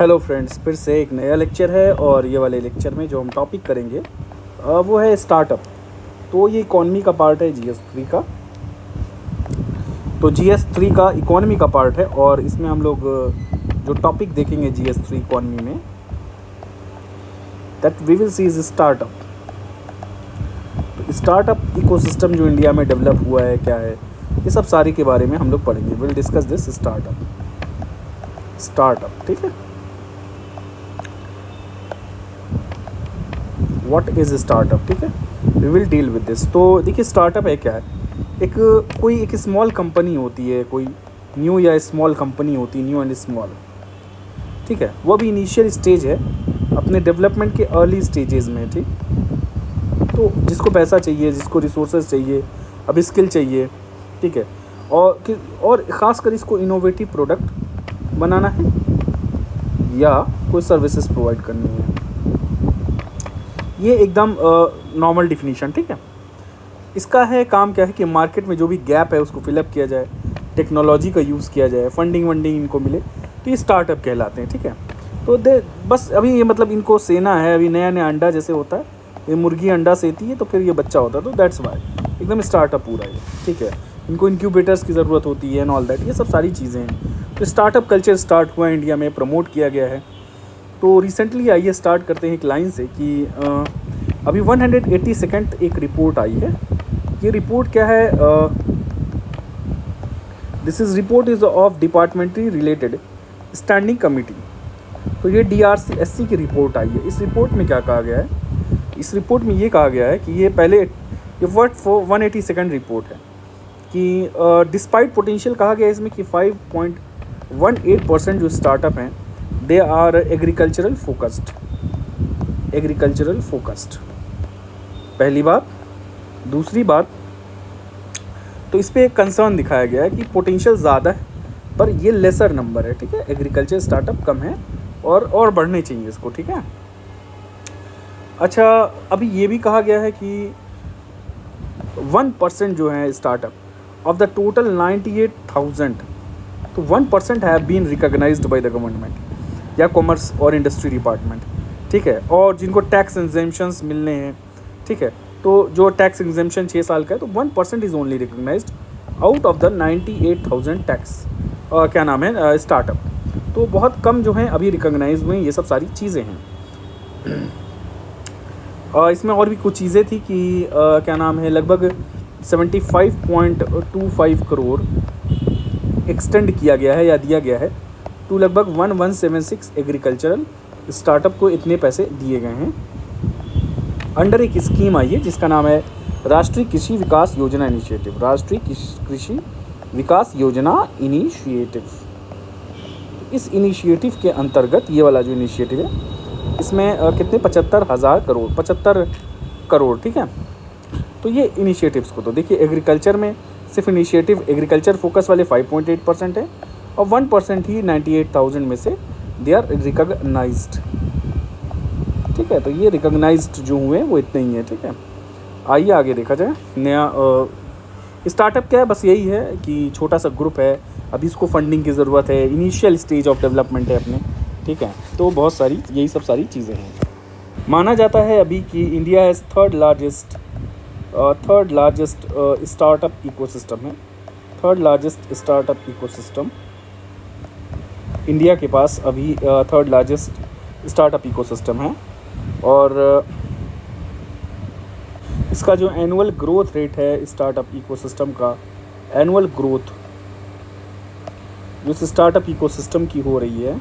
Hello friends, फिर से एक नया लेक्चर है और ये वाले लेक्चर में जो हम टॉपिक करेंगे वो है स्टार्टअप। तो ये इकॉनमी का पार्ट है GS3 का। तो GS3 का इकॉनमी का पार्ट है और इसमें हम लोग जो टॉपिक देखेंगे GS3 इकॉनमी में, that we will see is startup. तो स्टार्टअप इकोसिस्टम जो इंडिया में डेवलप हुआ है, क्या है, ये सब सारी के बारे में हम लोग पढ़ेंगे। Will discuss this startup. ठीक है, व्हाट इज़ स्टार्टअप। ठीक है, we will deal with this. तो देखिए, स्टार्टअप है क्या है, एक स्मॉल कंपनी होती है, कोई न्यू या स्मॉल कंपनी होती है, न्यू एंड स्मॉल। ठीक है, वो भी इनिशियल स्टेज है अपने डेवलपमेंट के अर्ली स्टेजेस में। ठीक, तो जिसको पैसा चाहिए, जिसको रिसोर्सेज चाहिए, अब स्किल चाहिए, ठीक है, और ख़ासकर इसको इनोवेटिव प्रोडक्ट बनाना है या कोई सर्विसेज प्रोवाइड करनी है। ये एकदम नॉर्मल डिफिनीशन। ठीक है, इसका है काम क्या है कि मार्केट में जो भी गैप है उसको फिलअप किया जाए, टेक्नोलॉजी का यूज़ किया जाए, फंडिंग इनको मिले, तो ये स्टार्टअप कहलाते हैं। ठीक है, तो बस अभी ये मतलब इनको सेना है, अभी नया नया अंडा जैसे होता है, ये मुर्गी अंडा सेती है तो फिर ये बच्चा होता है, तो दैट्स वाई एकदम स्टार्टअप पूरा ये। ठीक है, इनको इंक्यूबेटर्स की ज़रूरत होती है एंड ऑल दैट, ये सब सारी चीज़ें हैं। तो स्टार्टअप कल्चर स्टार्ट हुआ है इंडिया में, प्रमोट किया गया है। तो रिसेंटली आइए स्टार्ट करते हैं एक लाइन से कि अभी 182nd एक रिपोर्ट आई है। ये रिपोर्ट क्या है, this is report is of departmentally related standing committee. तो ये DRC-SC की रिपोर्ट आई है। इस रिपोर्ट में क्या कहा गया है, इस रिपोर्ट में ये कहा गया है कि ये 182nd रिपोर्ट है कि डिस्पाइट पोटेंशियल कहा गया है इसमें कि 5.18% जो स्टार्टअप हैं दे आर एग्रीकल्चरल फोकस्ड। पहली बात। दूसरी बात, तो इस पर एक कंसर्न दिखाया गया है कि पोटेंशियल ज़्यादा है पर ये लेसर नंबर है। ठीक है, एग्रीकल्चर स्टार्टअप कम है और बढ़ने चाहिए इसको। ठीक है, अच्छा, अभी ये भी कहा गया है कि 1% जो है स्टार्टअप ऑफ द टोटल 98,000, तो 1% have been recognised by the government या कॉमर्स और इंडस्ट्री डिपार्टमेंट। ठीक है, और जिनको टैक्स एग्जेम्पशंस मिलने हैं, ठीक है, तो जो टैक्स एग्जेम्पशन 6 साल का है, तो 1% is only recognised out of the 98,000 tax क्या नाम है स्टार्टअप। तो बहुत कम जो हैं अभी रिकॉग्नाइज हुए, ये सब सारी चीज़ें हैं। इसमें और भी कुछ चीज़ें थी कि क्या नाम है, लगभग 75.25 करोड़ एक्सटेंड किया गया है या दिया गया है तो लगभग 1176 एग्रीकल्चरल स्टार्टअप को इतने पैसे दिए गए हैं अंडर एक स्कीम आई है जिसका नाम है राष्ट्रीय कृषि विकास योजना इनिशिएटिव। राष्ट्रीय कृषि विकास योजना इनिशिएटिव। इस इनिशिएटिव के अंतर्गत ये वाला जो इनिशिएटिव है, इसमें कितने 75 करोड़। ठीक है, तो ये इनिशिएटिव्स को, तो देखिए एग्रीकल्चर में सिर्फ इनिशिएटिव एग्रीकल्चर फोकस वाले 5.8% है और 1% ही 98,000 में से दे आर रिकॉग्नाइज्ड। ठीक है, तो ये रिकॉग्नाइज्ड जो हुए वो इतने ही हैं। ठीक है, आइए आगे देखा जाए। नया स्टार्टअप क्या है, बस यही है कि छोटा सा ग्रुप है, अभी इसको फंडिंग की ज़रूरत है, इनिशियल स्टेज ऑफ डेवलपमेंट है अपने। ठीक है, तो बहुत सारी यही सब सारी चीज़ें हैं। माना जाता है अभी कि India has third largest startup ecosystem है। Third largest startup ecosystem India के पास अभी थर्ड लार्जेस्ट स्टार्टअप इकोसिस्टम है और इसका जो एनुअल ग्रोथ रेट है स्टार्टअप इकोसिस्टम का, एनुअल ग्रोथ जो स्टार्टअप इकोसिस्टम की हो रही है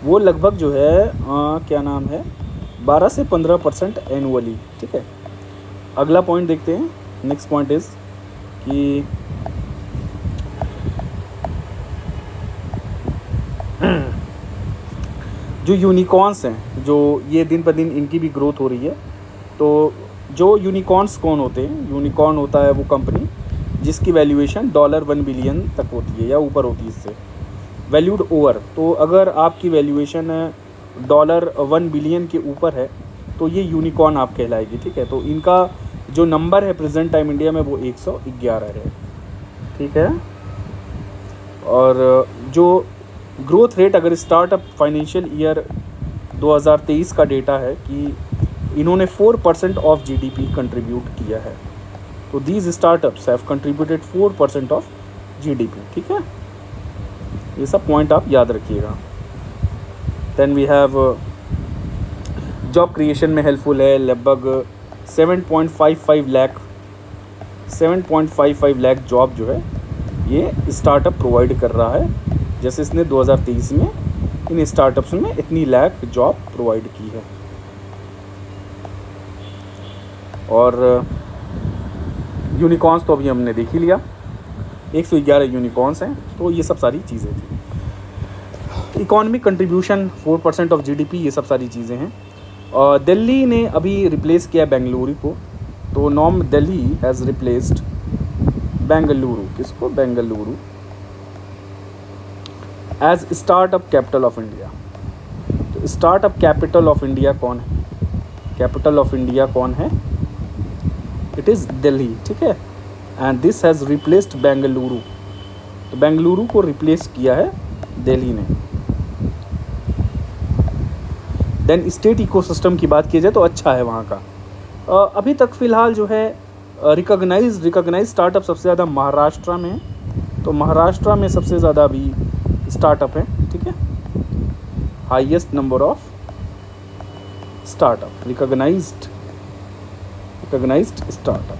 वो लगभग जो है क्या नाम है 12 से 15% एनुअली। ठीक है, अगला पॉइंट देखते हैं। नेक्स्ट पॉइंट इज़ कि जो यूनिकॉर्न्स हैं, जो ये दिन पर दिन इनकी भी ग्रोथ हो रही है। तो जो यूनिकॉर्न्स कौन होते हैं, यूनिकॉर्न होता है वो कंपनी जिसकी वैल्यूएशन $1 बिलियन तक होती है या ऊपर होती है, इससे वैल्यूड ओवर। तो अगर आपकी वैल्यूएशन $1 बिलियन के ऊपर है तो ये यूनिकॉर्न आप कहलाएगी। ठीक है, तो इनका जो नंबर है प्रेजेंट टाइम इंडिया में वो 111 है। ठीक है, और जो ग्रोथ रेट अगर स्टार्टअप फाइनेंशियल ईयर 2023 का डेटा है कि इन्होंने 4% ऑफ जीडीपी कंट्रीब्यूट किया है। तो these startups have contributed 4% of GDP. ठीक है, ये सब पॉइंट आप याद रखिएगा। Then we have job creation में हेल्पफुल है, लगभग 7.55 लाख जॉब जो है ये स्टार्टअप प्रोवाइड कर रहा है। जैसे इसने 2023 में इन स्टार्टअप्स में इतनी लाख जॉब प्रोवाइड की है। और यूनिकॉर्न्स तो अभी हमने देख ही लिया, 111 यूनिकॉर्न्स हैं। तो ये सब सारी चीज़ें थी। इकोनॉमिक कंट्रीब्यूशन 4% ऑफ जीडीपी, ये सब सारी चीज़ें हैं। दिल्ली ने अभी रिप्लेस किया बेंगलुरु को, तो now Delhi has replaced Bengaluru. किसको? Bengaluru as startup capital of India. तो स्टार्टअप कैपिटल ऑफ इंडिया कौन है? कैपिटल ऑफ इंडिया कौन है? It is Delhi. ठीक है, and this has replaced Bengaluru. तो बेंगलुरु को रिप्लेस किया है दिल्ली ने। देन स्टेट इकोसिस्टम की बात की जाए तो अच्छा है वहाँ का। अभी तक फ़िलहाल जो है रिकॉग्नाइज स्टार्टअप सबसे ज़्यादा महाराष्ट्र में है। तो महाराष्ट्र में सबसे ज़्यादा अभी स्टार्टअप है। ठीक है, highest number of startup, recognized startup.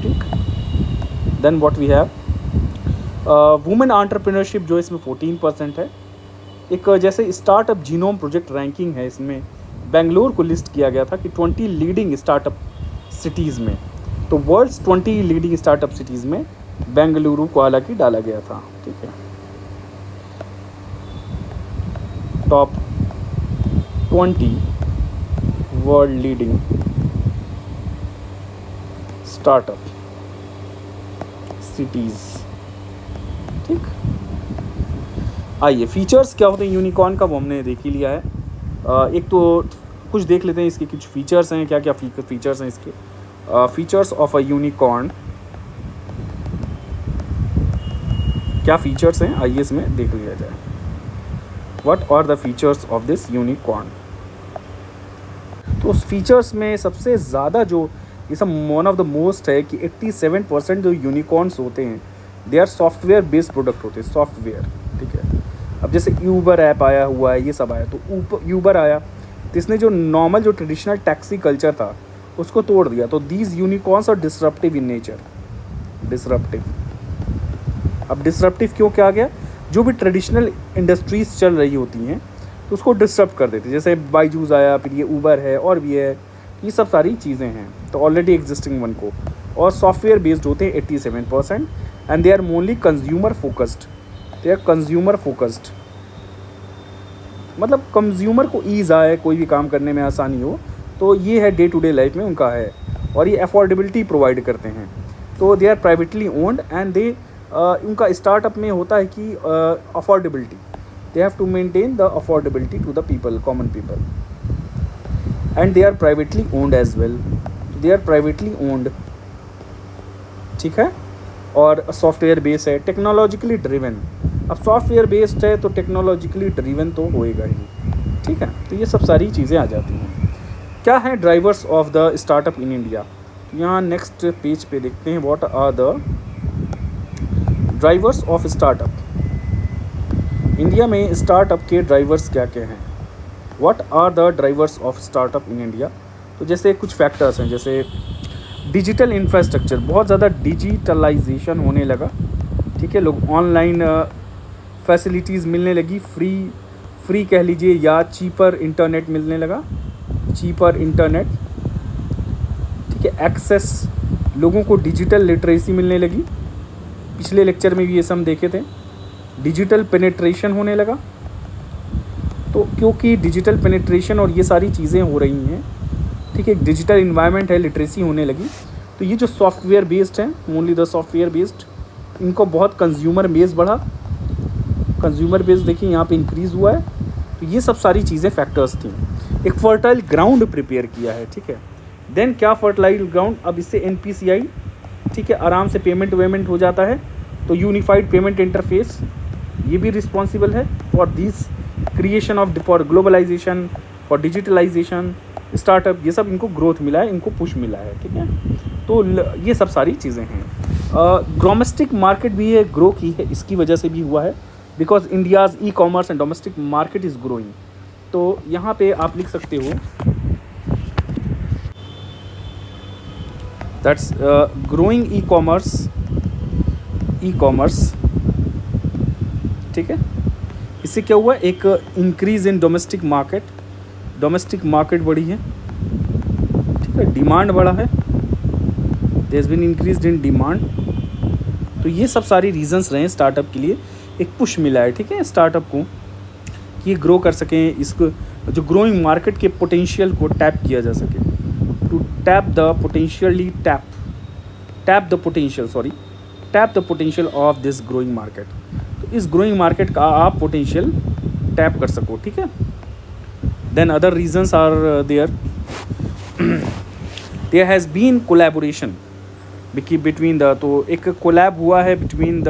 ठीक, then what we have women entrepreneurship जो इसमें 14% है। एक जैसे स्टार्टअप जीनोम प्रोजेक्ट रैंकिंग है, इसमें बेंगलोर को लिस्ट किया गया था कि 20 लीडिंग स्टार्टअप सिटीज़ में। तो वर्ल्ड्स 20 लीडिंग स्टार्टअप सिटीज़ में बेंगलुरु को हालांकि डाला गया था। ठीक है, top 20 world leading startup cities. ठीक, आइए फीचर्स क्या होते हैं यूनिकॉर्न का वो हमने देख ही लिया है। एक तो कुछ देख लेते हैं इसके कुछ फीचर्स हैं, क्या क्या फीचर्स हैं इसके। फीचर्स ऑफ अ यूनिकॉर्न, क्या फीचर्स हैं आइए इसमें देख लिया जाए। What are the features of this unicorn? तो उस फीचर्स में सबसे ज़्यादा जो ये सब वन ऑफ द मोस्ट है कि 87% जो यूनिकॉर्न्स होते हैं they are software based product होते हैं, सॉफ्टवेयर। ठीक है, अब जैसे यूबर ऐप आया हुआ है, ये सब आया, तो यूबर आया तो इसने जो नॉर्मल जो ट्रेडिशनल टैक्सी कल्चर था उसको तोड़ दिया। तो these unicorns are disruptive in nature. Disruptive, अब डिसरप्टिव क्यों क्या गया? जो भी ट्रेडिशनल इंडस्ट्रीज चल रही होती हैं तो उसको डिसरप्ट कर देते, जैसे बाईजूस आया, फिर ये ऊबर है और भी है, ये सब सारी चीज़ें हैं तो ऑलरेडी एग्जिस्टिंग वन को। और सॉफ्टवेयर बेस्ड होते हैं 87% and they are mainly consumer focused. They are consumer focused, मतलब कंज्यूमर को ईज़ आए, कोई भी काम करने में आसानी हो, तो ये है डे टू डे लाइफ में उनका है। और ये अफोर्डेबिलिटी प्रोवाइड करते हैं। तो they are privately owned and they उनका स्टार्टअप में होता है कि affordability, they have to maintain the affordability to the people, common people, and they are privately owned as well. They are privately owned. ठीक है, और सॉफ्टवेयर बेस्ड है, technologically driven. अब सॉफ्टवेयर बेस्ड है तो टेक्नोलॉजिकली ड्रिवन तो होएगा ही। ठीक है, तो ये सब सारी चीज़ें आ जाती हैं। क्या है drivers of the startup in India? यहाँ नेक्स्ट पेज पे देखते हैं what are the drivers of startup. India में स्टार्टअप के ड्राइवर्स क्या क्या हैं? What are the drivers of startup in India? तो जैसे कुछ फैक्टर्स हैं, जैसे डिजिटल इंफ्रास्ट्रक्चर, बहुत ज़्यादा डिजिटलाइजेशन होने लगा। ठीक है, लोग ऑनलाइन फैसिलिटीज़ मिलने लगी, फ्री कह लीजिए या चीपर इंटरनेट मिलने लगा, चीपर इंटरनेट। ठीक है, एक्सेस, लोगों को डिजिटल लिटरेसी मिलने लगी। पिछले लेक्चर में भी ये सब हम देखे थे। डिजिटल पेनिट्रेशन होने लगा। तो क्योंकि डिजिटल पेनिट्रेशन और ये सारी चीज़ें हो रही हैं, ठीक है, डिजिटल इन्वायरमेंट है, लिटरेसी होने लगी, तो ये जो सॉफ्टवेयर बेस्ड हैं, ओनली द सॉफ्टवेयर बेस्ड, इनको बहुत कंज्यूमर बेस बढ़ा, कंज्यूमर बेस देखिए यहाँ पे इंक्रीज़ हुआ है। तो ये सब सारी चीज़ें फैक्टर्स थी। एक फर्टाइल ग्राउंड प्रिपेयर किया है। ठीक है, देन क्या फर्टाइल ग्राउंड? अब इससे NPCI, ठीक है, आराम से पेमेंट वेमेंट हो जाता है। तो यूनिफाइड पेमेंट इंटरफेस, ये भी रिस्पॉन्सिबल है for this creation of, for globalisation, for digitalisation. Startup ये सब इनको ग्रोथ मिला है, इनको पुश मिला है, ठीक है। तो ये सब सारी चीज़ें हैं। डोमेस्टिक मार्केट भी ये ग्रो की है, इसकी वजह से भी हुआ है, because India's e commerce and domestic market is growing. तो यहाँ पे आप लिख सकते हो दैट्स ग्रोइंग ई कॉमर्स, ठीक है। इससे क्या हुआ, एक इंक्रीज इन डोमेस्टिक मार्केट बढ़ी है, ठीक है, डिमांड बढ़ा है, there has been increase in demand. तो ये सब सारी रीजंस रहे स्टार्टअप के लिए, एक पुश मिला है, ठीक है, स्टार्टअप को कि ये ग्रो कर सकें, इसको जो ग्रोइंग मार्केट के पोटेंशियल को टैप किया जा सके, to tap the potential of this growing market. तो इस ग्रोइंग मार्केट का आप पोटेंशियल टैप कर सको, ठीक है। Then other reasons are there has been collaboration between the, तो एक कोलैब हुआ है बिटवीन द,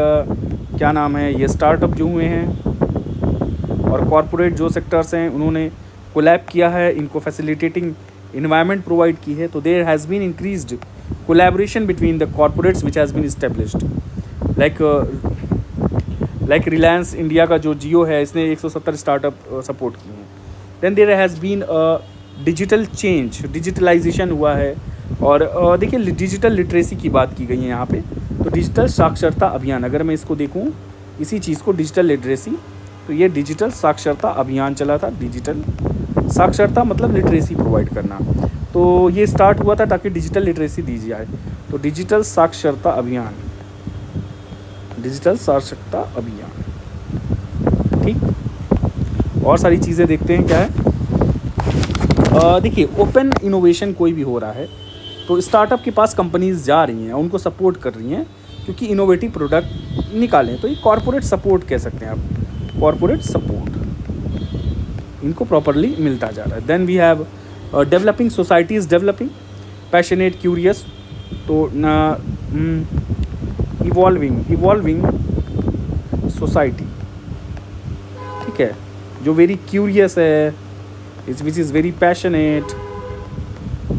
क्या नाम है, ये स्टार्टअप जो हुए हैं और कॉरपोरेट जो सेक्टर्स हैं उन्होंने कोलैब किया है, इनको फैसिलिटेटिंग इन्वायरमेंट प्रोवाइड की है। तो there has been increased collaboration between the corporates which has been established, like Reliance India का जो जियो है, इसने 170 स्टार्टअप सपोर्ट किए हैं। Then there has been digital change, digitalisation हुआ है। और देखिए डिजिटल लिटरेसी की बात की गई है यहाँ पे, तो डिजिटल साक्षरता अभियान, अगर मैं इसको देखूँ इसी चीज़ को, डिजिटल लिटरेसी, तो ये डिजिटल साक्षरता अभियान चला था। डिजिटल साक्षरता मतलब लिटरेसी प्रोवाइड करना, तो ये स्टार्ट हुआ था ताकि डिजिटल लिटरेसी दी जाए। तो डिजिटल साक्षरता अभियान, ठीक। और सारी चीज़ें देखते हैं क्या है। देखिए ओपन इनोवेशन कोई भी हो रहा है तो स्टार्टअप के पास कंपनीज जा रही हैं, उनको सपोर्ट कर रही हैं क्योंकि इनोवेटिव प्रोडक्ट निकालें। तो ये कॉरपोरेट सपोर्ट कह सकते हैं आप, कॉरपोरेट सपोर्ट इनको प्रॉपरली मिलता जा रहा है। Then we have developing societies, developing passionate curious, तो इवॉल्विंग सोसाइटी, ठीक है, जो वेरी क्यूरियस है, विच इज़ वेरी पैशनेट,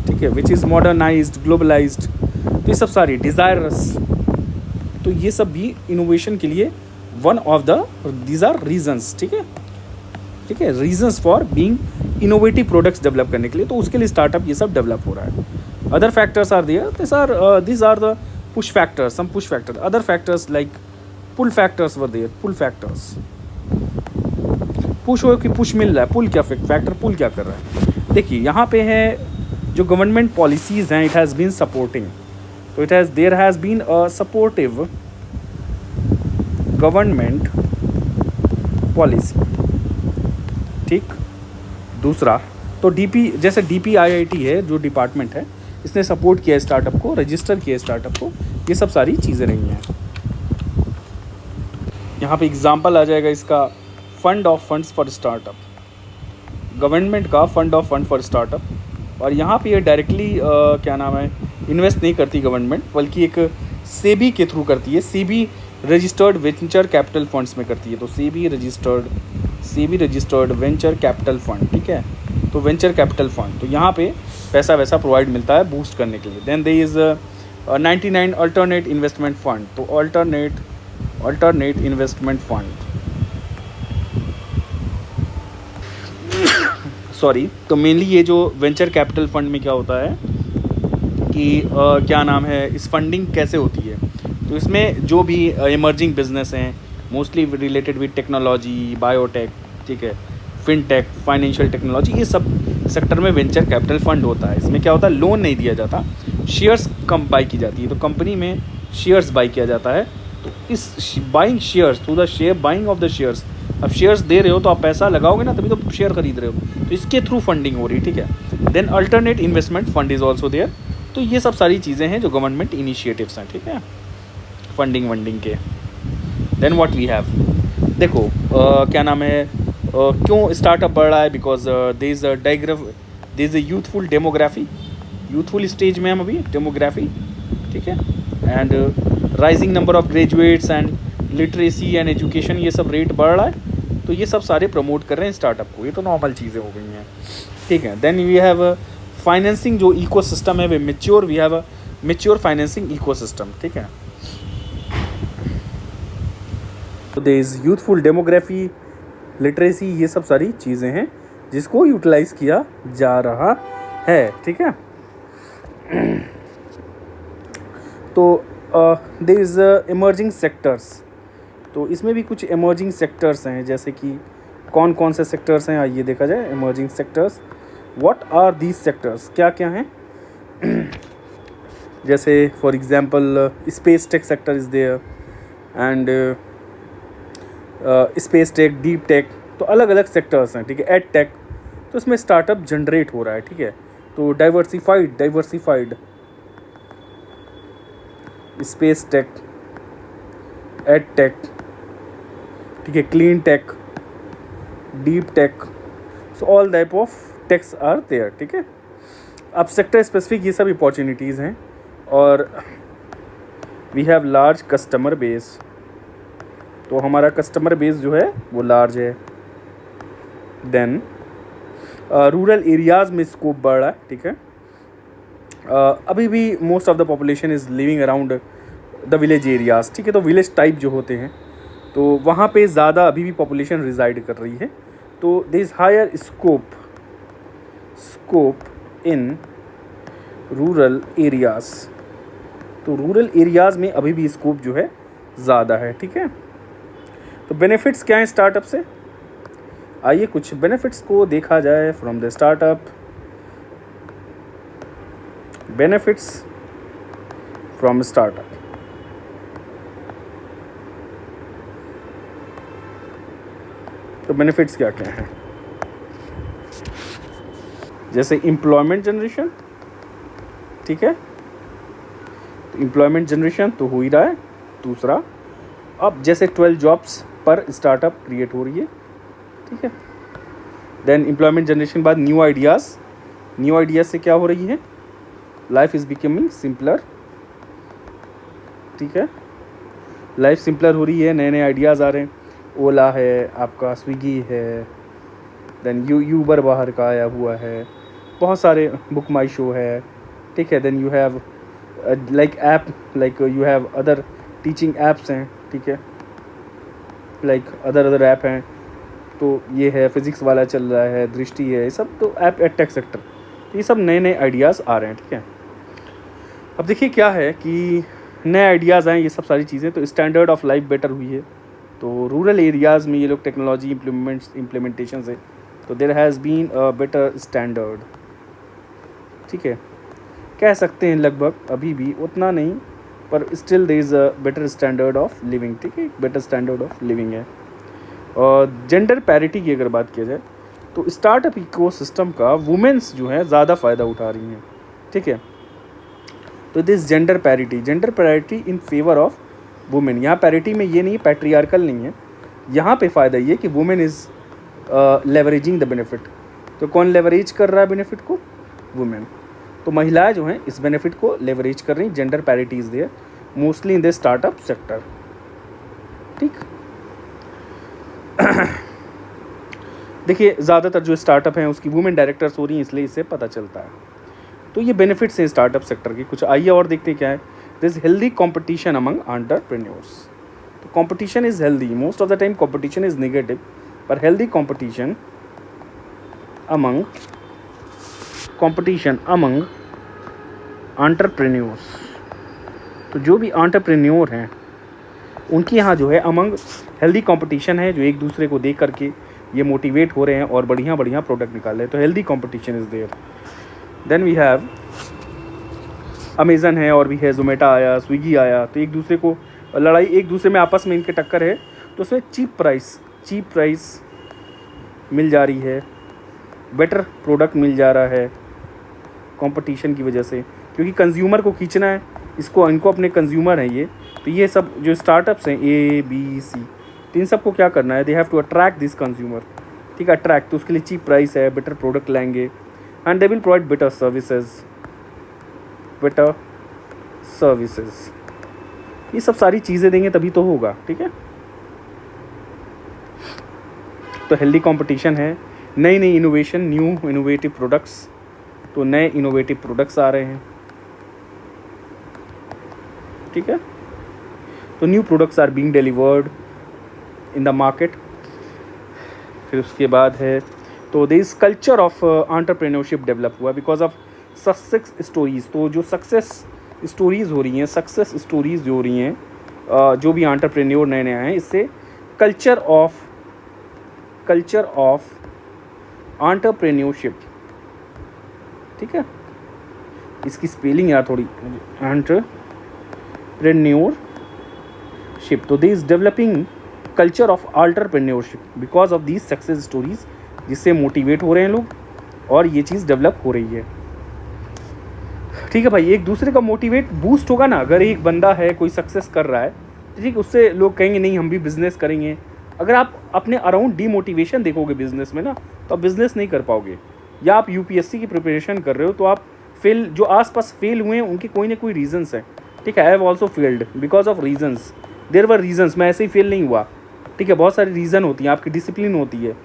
ठीक है, विच इज़ मॉडर्नाइज्ड, ग्लोबलाइज्ड, तो ये सब सारी डिज़ायरस, तो ये सब भी इनोवेशन के लिए one of the these are reasons, ठीक है, reasons for being innovative products develop करने के लिए। तो उसके लिए स्टार्टअप ये सब डेवलप हो रहा है। Other factors are there, these are the push factors, some push factors. Other factors like pull factors were there, pull factors. Push हो कि पुश मिल रहा है, पुल क्या फैक्टर, पुल क्या कर रहा है। देखिए यहाँ पे है जो गवर्नमेंट पॉलिसीज़ हैं, इट हैज़ बीन सपोर्टिंग, तो there has been a supportive government policy, ठीक। दूसरा तो जैसे DPIIT है जो डिपार्टमेंट है, इसने सपोर्ट किया स्टार्टअप को, रजिस्टर किया स्टार्टअप को, ये सब सारी चीज़ें रही हैं। यहाँ पे एग्जांपल आ जाएगा इसका, fund of funds for startup, government का fund of fund for startup. और यहाँ पे ये डायरेक्टली क्या नाम है, इन्वेस्ट नहीं करती गवर्नमेंट, बल्कि एक सेबी के थ्रू करती है, SEBI registered venture capital funds में करती है। तो SEBI registered venture capital fund, ठीक है, तो वेंचर कैपिटल फंड, तो यहाँ पे पैसा वैसा प्रोवाइड मिलता है बूस्ट करने के लिए। Then there is 99 alternate investment fund, तो अल्टरनेट इन्वेस्टमेंट फंड, सॉरी, तो मेनली ये जो वेंचर कैपिटल फंड में क्या होता है कि क्या नाम है, इस फंडिंग कैसे होती है, तो इसमें जो भी इमर्जिंग बिजनेस हैं, mostly related with technology, biotech, ठीक है, फिनटेक, फाइनेंशियल टेक्नोलॉजी, ये सब सेक्टर में वेंचर कैपिटल फंड होता है। इसमें क्या होता है, लोन नहीं दिया जाता, शेयर्स कम बाई की जाती है, तो कंपनी में शेयर्स बाई किया जाता है। तो इस buying shares through the share, buying of the shares, अब शेयर्स दे रहे हो तो आप पैसा लगाओगे ना, तभी तो शेयर खरीद रहे हो, तो इसके थ्रू फंडिंग हो रही है, ठीक है। Then alternate investment fund is also there. तो ये सब सारी चीज़ें हैं जो गवर्नमेंट इनिशिएटिव्स हैं, ठीक है, फंडिंग के। देन व्हाट वी हैव, देखो क्या नाम है, क्यों स्टार्टअप बढ़ रहा है, because there is a youthful demography, youthful stage में हम अभी, डेमोग्राफी, ठीक है, and rising number of graduates and literacy and education ये सब रेट बढ़ रहा है, तो ये सब सारे प्रमोट कर रहे हैं स्टार्टअप को। ये तो नॉर्मल चीज़ें हो गई हैं, ठीक है। देन वी हैव फाइनेंसिंग जो इकोसिस्टम है वे mature, we have a mature financing ecosystem, ठीक है। तो there is youthful demography, literacy, ये सब सारी चीज़ें हैं जिसको यूटिलाइज़ किया जा रहा है, ठीक है। तो देयर इज़ इमर्जिंग सेक्टर्स, तो इसमें भी कुछ इमर्जिंग सेक्टर्स हैं, जैसे कि कौन कौन से सेक्टर्स हैं आइए देखा जाए। Emerging sectors, what are these sectors, क्या क्या हैं। जैसे for example space tech sector is there and space tech, deep tech, तो अलग अलग सेक्टर्स हैं, ठीक है। एड टेक, तो इसमें स्टार्टअप जनरेट हो रहा है, ठीक है। तो diversified space tech, ed tech, ठीक है, clean tech, deep tech, so all type of techs are there, ठीक है। अब सेक्टर स्पेसिफिक ये सब अपॉर्चुनिटीज़ हैं, और we have large customer base, तो हमारा कस्टमर बेस जो है वो लार्ज है। देन रूरल एरियाज़ में स्कोप बढ़ रहा है, ठीक है। अभी भी most of the population is living around the village areas, ठीक है। तो विलेज टाइप जो होते हैं तो वहाँ पे ज़्यादा अभी भी पॉपुलेशन रिजाइड कर रही है, तो there is higher scope in rural areas, तो रूरल एरियाज़ में अभी भी स्कोप जो है ज़्यादा है, ठीक है। तो बेनिफिट्स क्या हैं स्टार्टअप से, आइए कुछ बेनिफिट्स को देखा जाए from the startup. Benefits from startup, तो बेनिफिट्स क्या क्या हैं, जैसे एम्प्लॉयमेंट जनरेशन, ठीक है। तो एम्प्लॉयमेंट जनरेशन तो हो ही रहा है। दूसरा, अब जैसे 12 जॉब्स पर स्टार्टअप क्रिएट हो रही है, ठीक है। देन एम्प्लॉयमेंट जनरेशन के बाद न्यू आइडियाज़ से क्या हो रही है, लाइफ इज़ बिकमिंग सिंपलर, ठीक है। लाइफ सिंपलर हो रही है, नए नए आइडियाज़ आ रहे हैं। ओला है, आपका स्विगी है, देन यूबर बाहर का आया हुआ है, बहुत सारे, बुक माई शो है, ठीक है। Then you have like app, like you have other teaching apps हैं, ठीक है, लाइक अदर ऐप हैं। तो ये है, फिज़िक्स वाला चल रहा है, दृष्टि है, ये सब तो ऐप टेक सेक्टर, ये सब नए नए आइडियाज़ आ रहे हैं, ठीक है। अब देखिए क्या है कि नए आइडियाज़ आए, ये सब सारी चीज़ें, तो स्टैंडर्ड ऑफ लाइफ बेटर हुई है। तो रूरल एरियाज़ में ये लोग टेक्नोलॉजी इम्प्लीमेंटेशन से, तो there has been a better standard, ठीक है। कह सकते हैं लगभग, अभी भी उतना नहीं, पर still there is a better standard of living, ठीक है, बेटर स्टैंडर्ड ऑफ लिविंग है। और जेंडर पैरिटी की अगर बात किया जाए, तो स्टार्टअप इकोसिस्टम का वुमेन्स जो है ज़्यादा फ़ायदा उठा रही हैं, ठीक है। तो this gender parity in favour of women, यहाँ पैरिटी में ये नहीं, पैट्रियार्कल नहीं है, यहाँ पे फ़ायदा ये कि women is leveraging the benefit. तो कौन लेवरेज कर रहा है बेनिफिट को, वुमेन। तो महिलाएं जो हैं इस बेनिफिट को लेवरेज कर रही हैं। Gender parity is there mostly in the startup sector, ठीक। देखिए ज़्यादातर जो स्टार्टअप हैं उसकी वुमेन डायरेक्टर्स हो रही हैं, इसलिए इससे पता चलता है। तो ये बेनिफिट्स हैं स्टार्टअप सेक्टर की। कुछ आइए और देखते क्या है। This is healthy competition among entrepreneurs, तो competition is healthy, most of the time competition is negative, पर हेल्दी कॉम्पिटिशन अमंग एंटरप्रेन्योर्स, तो जो भी एंटरप्रेन्योर हैं उनकी यहाँ जो है अमंग हेल्दी कंपटीशन है, जो एक दूसरे को देख करके ये मोटिवेट हो रहे हैं और बढ़िया बढ़िया प्रोडक्ट निकाल रहे हैं। तो healthy competition is there. Then we have Amazon है, और भी है, जोमेटो आया, स्विगी आया, तो एक दूसरे को लड़ाई, एक दूसरे में आपस में इनके टक्कर है, तो उसमें चीप प्राइस मिल जा रही है, बेटर प्रोडक्ट मिल जा रहा है कंपटीशन की वजह से, क्योंकि कंज्यूमर को खींचना है, इनको अपने कंज्यूमर हैं ये। तो ये सब जो स्टार्टअप्स हैं ए बी सी, तो इन सबको क्या करना है, they have to attract this consumer, ठीक है। अट्रैक्ट, तो उसके लिए चीप प्राइस है, बेटर प्रोडक्ट लाएंगे, and they will provide better services, ये सब सारी चीज़ें देंगे तभी तो होगा, ठीक है। तो हेल्दी कंपटीशन है, नई नई इनोवेशन, न्यू इनोवेटिव प्रोडक्ट्स, तो नए इनोवेटिव प्रोडक्ट्स आ रहे हैं, ठीक है। तो new products are being delivered in the market. फिर उसके बाद है तो this culture of entrepreneurship develop हुआ बिकॉज ऑफ सक्सेस स्टोरीज। तो जो सक्सेस स्टोरीज़ हो रही हैं, सक्सेस स्टोरीज़ जो हो रही हैं, जो भी एंटरप्रेन्योर नए नए हैं, इससे कल्चर ऑफ एंटरप्रेन्योरशिप, ठीक है। इसकी स्पेलिंग यार थोड़ी, एंटरप्रेन्योरशिप। तो this developing culture of entrepreneurship because of these success stories, जिससे मोटिवेट हो रहे हैं लोग और ये चीज़ डेवलप हो रही है, ठीक है भाई। एक दूसरे का मोटिवेट बूस्ट होगा ना, अगर एक बंदा है कोई सक्सेस कर रहा है, ठीक, उससे लोग कहेंगे नहीं हम भी बिजनेस करेंगे। अगर आप अपने अराउंड डीमोटिवेशन देखोगे बिजनेस में ना, तो आप बिजनेस नहीं कर पाओगे। या आप यूपीएससी की प्रिपरेशन कर रहे हो तो आप फेल, जो आसपास फेल हुए हैं उनके कोई ना कोई रीजंस हैं, ठीक है। I have also failed because of reasons, there were reasons, मैं ऐसे ही फेल नहीं हुआ, ठीक है। बहुत सारी रीज़न होती हैं, आपकी डिसिप्लिन होती है,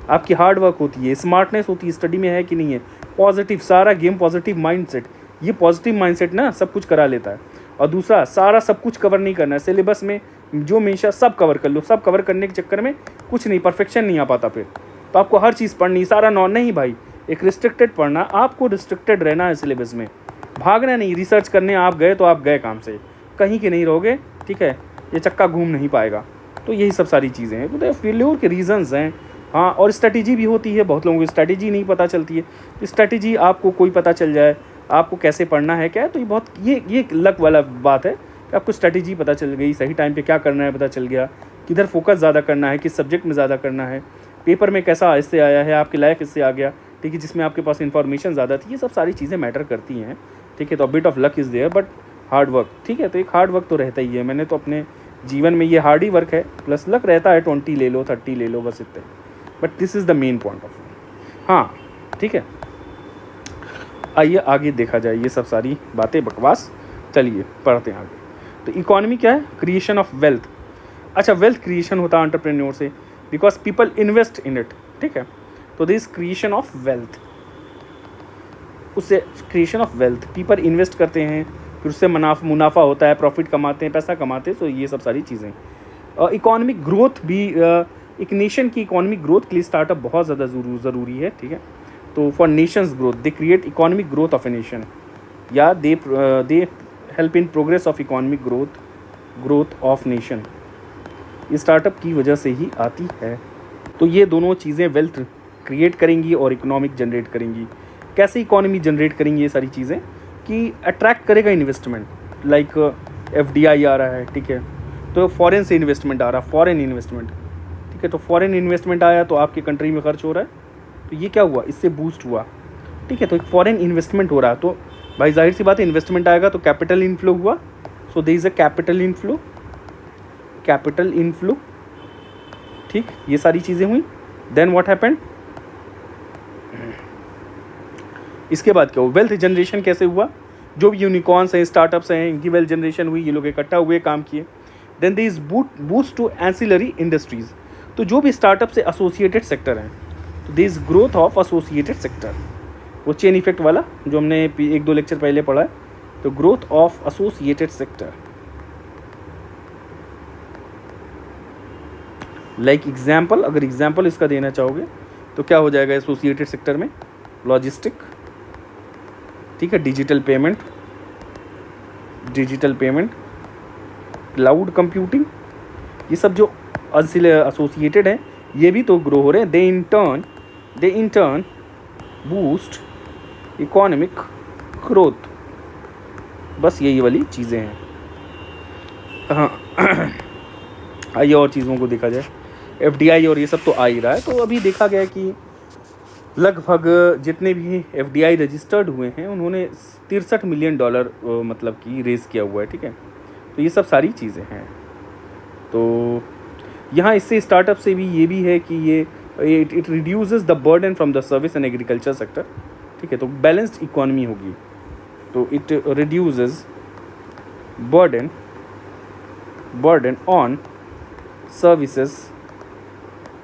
आपकी हार्ड वर्क होती है, स्मार्टनेस होती है, स्टडी में है कि नहीं है, पॉजिटिव, सारा गेम पॉजिटिव माइंडसेट। ये पॉजिटिव माइंडसेट ना सब कुछ करा लेता है। और दूसरा, सारा सब कुछ कवर नहीं करना है, सिलेबस में जो हमेशा सब कवर कर लो, सब कवर करने के चक्कर में कुछ नहीं, परफेक्शन नहीं आ पाता फिर। तो आपको हर चीज़ पढ़नी, सारा नहीं भाई, एक रिस्ट्रिक्टेड पढ़ना, आपको रिस्ट्रिक्टेड रहना है सिलेबस में, भागना नहीं। रिसर्च करने आप गए तो आप गए काम से, कहीं के नहीं रहोगे, ठीक है, ये चक्का घूम नहीं पाएगा। तो यही सब सारी चीज़ें हैं, तो फेल्योर के रीजंस हैं। हाँ, और स्ट्रैटेजी भी होती है, बहुत लोगों को स्ट्रैटेजी नहीं पता चलती है। स्ट्रैटेजी आपको कोई पता चल जाए, आपको कैसे पढ़ना है क्या है, तो ये बहुत ये लक वाला बात है कि आपको स्ट्रैटेजी पता चल गई, सही टाइम पे क्या करना है पता चल गया, किधर फोकस ज़्यादा करना है, किस सब्जेक्ट में ज़्यादा करना है, पेपर में कैसा इससे आया है, आपके लायक इससे आ गया, ठीक है, जिसमें आपके पास इन्फॉर्मेशन ज़्यादा थी। ये सब सारी चीज़ें मैटर करती हैं, ठीक है। तो bit of luck is there but hard work, ठीक है। तो एक हार्ड वर्क तो रहता ही है। मैंने तो अपने जीवन में ये हार्ड ही वर्क है प्लस लक रहता है, 20 ले लो 30 ले लो, बस इतने। But this is the main point of view. हाँ, ठीक है, आइए आगे देखा जाए ये सब सारी बातें बकवास। चलिए पढ़ते हैं आगे। तो इकोनॉमी क्या है? Creation of wealth. अच्छा, वेल्थ क्रिएशन होता है एंटरप्रेन्योर से because people invest in it, ठीक है। तो दिस क्रिएशन ऑफ वेल्थ, उससे creation of wealth, people invest करते हैं, फिर उससे मुनाफा होता है, प्रॉफिट कमाते हैं, पैसा कमाते हैं। तो ये सब सारी चीज़ें। इकोनॉमिक ग्रोथ भी, एक नेशन की इकोनॉमिक ग्रोथ के लिए स्टार्टअप बहुत ज़्यादा ज़रूरी है, ठीक है। तो for nations growth they create economic growth of a nation, या they help in progress of economic growth of nation. ये स्टार्टअप की वजह से ही आती है। तो ये दोनों चीज़ें वेल्थ क्रिएट करेंगी और इकोनॉमिक जनरेट करेंगी। कैसे इकोनॉमी जनरेट करेंगी ये सारी चीज़ें? कि अट्रैक्ट करेगा इन्वेस्टमेंट, लाइक FDI आ रहा है, ठीक है। तो फॉरेन से इन्वेस्टमेंट आ रहा है, फॉरेन इन्वेस्टमेंट, ठीक है। तो फॉरेन इन्वेस्टमेंट आया तो आपके कंट्री में खर्च हो रहा है, तो ये क्या हुआ, इससे बूस्ट हुआ, ठीक है। तो एक फॉरेन इन्वेस्टमेंट हो रहा है, तो भाई जाहिर सी बात है इन्वेस्टमेंट आएगा तो कैपिटल इनफ्लो हुआ। So there is a capital inflow, ठीक, ये सारी चीज़ें हुई। देन व्हाट हैपेंड, इसके बाद क्या हुआ, वेल्थ जनरेशन कैसे हुआ? जो भी यूनिकॉर्न्स हैं, स्टार्टअप्स हैं, इनकी वेल्थ जनरेशन हुई, ये लोग इकट्ठा हुए, काम किए। Then there is boost to ancillary industries. तो जो भी स्टार्टअप से एसोसिएटेड सेक्टर हैं, तो there is growth of associated sector, वो चेन इफेक्ट वाला जो हमने 1-2 लेक्चर पहले पढ़ा है। तो growth of associated sector, like example, अगर एग्जाम्पल इसका देना चाहोगे तो क्या हो जाएगा एसोसिएटेड सेक्टर में? लॉजिस्टिक, ठीक है, डिजिटल पेमेंट, क्लाउड कंप्यूटिंग, ये सब जो एसोसिएटेड हैं ये भी तो ग्रो हो रहे हैं। They in turn boost economic growth. बस यही वाली चीज़ें हैं। हाँ, आइए और चीज़ों को देखा जाए। FDI और ये सब तो आ ही रहा है। तो अभी देखा गया कि लगभग जितने भी FDI रजिस्टर्ड हुए हैं उन्होंने $63 मिलियन मतलब कि रेज़ किया हुआ है, ठीक है। तो ये सब सारी चीज़ें हैं। तो यहाँ इससे स्टार्टअप से भी ये भी है कि ये it reduces the burden from the service and agriculture sector, ठीक है। तो बैलेंस्ड इकोनॉमी होगी, तो it reduces burden burden on services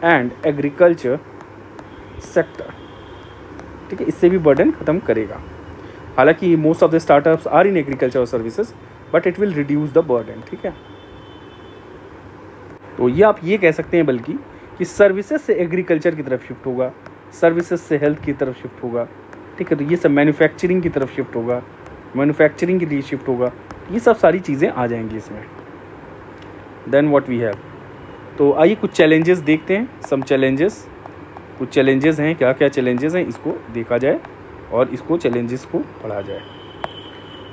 and agriculture sector, ठीक है, इससे भी बर्डन ख़त्म करेगा। हालांकि most of the startups are in agriculture और services, but it will reduce the burden, ठीक है। तो ये आप ये कह सकते हैं बल्कि कि सर्विसेज से एग्रीकल्चर की तरफ शिफ्ट होगा, सर्विसेज से हेल्थ की तरफ शिफ्ट होगा, ठीक है। तो ये सब मैन्युफैक्चरिंग की तरफ शिफ्ट होगा, मैन्युफैक्चरिंग के लिए शिफ्ट होगा, ये सब सारी चीज़ें आ जाएंगी इसमें। देन व्हाट वी हैव, तो आइए कुछ चैलेंजेस देखते हैं। सम चैलेंजेस, कुछ चैलेंजेस हैं, क्या क्या चैलेंजेस हैं इसको देखा जाए और इसको चैलेंजेस को पढ़ा जाए।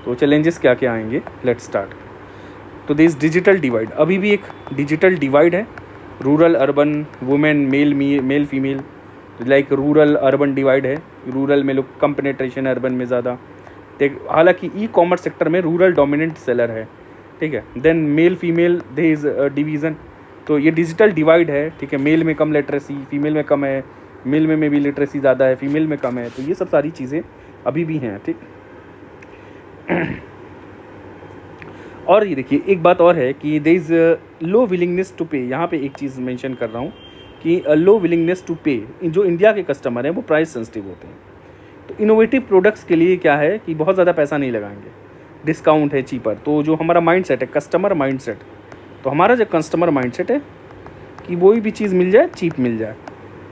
तो चैलेंजेस क्या क्या आएंगे, लेट्स स्टार्ट। तो दिस डिजिटल डिवाइड, अभी भी एक डिजिटल डिवाइड है, rural urban, women male female, like rural urban divide है। रूरल में लोग कम पेनेट्रेशन है, अर्बन में ज़्यादा। हालांकि ई कॉमर्स सेक्टर में रूरल डोमिनेंट सेलर है, ठीक है। Then male female they is division, तो ये डिजिटल डिवाइड है, ठीक है। मेल में कम लिटरेसी, फीमेल में कम है, मेल में भी लिटरेसी ज़्यादा है, फीमेल में कम है। तो ये सब सारी चीज़ें अभी भी हैं, ठीक। और ये देखिए एक बात और है कि there is low willingness to pay, यहाँ पे एक चीज़ मेंशन कर रहा हूँ कि लो विलिंगनेस टू पे, जो इंडिया के कस्टमर हैं वो प्राइस सेंसिटिव होते हैं। तो इनोवेटिव प्रोडक्ट्स के लिए क्या है कि बहुत ज़्यादा पैसा नहीं लगाएंगे, डिस्काउंट है, चीपर। तो जो हमारा माइंडसेट है, कस्टमर माइंडसेट, तो हमारा जो कस्टमर माइंडसेट है कि कोई भी चीज़ मिल जाए, चीप मिल जाए,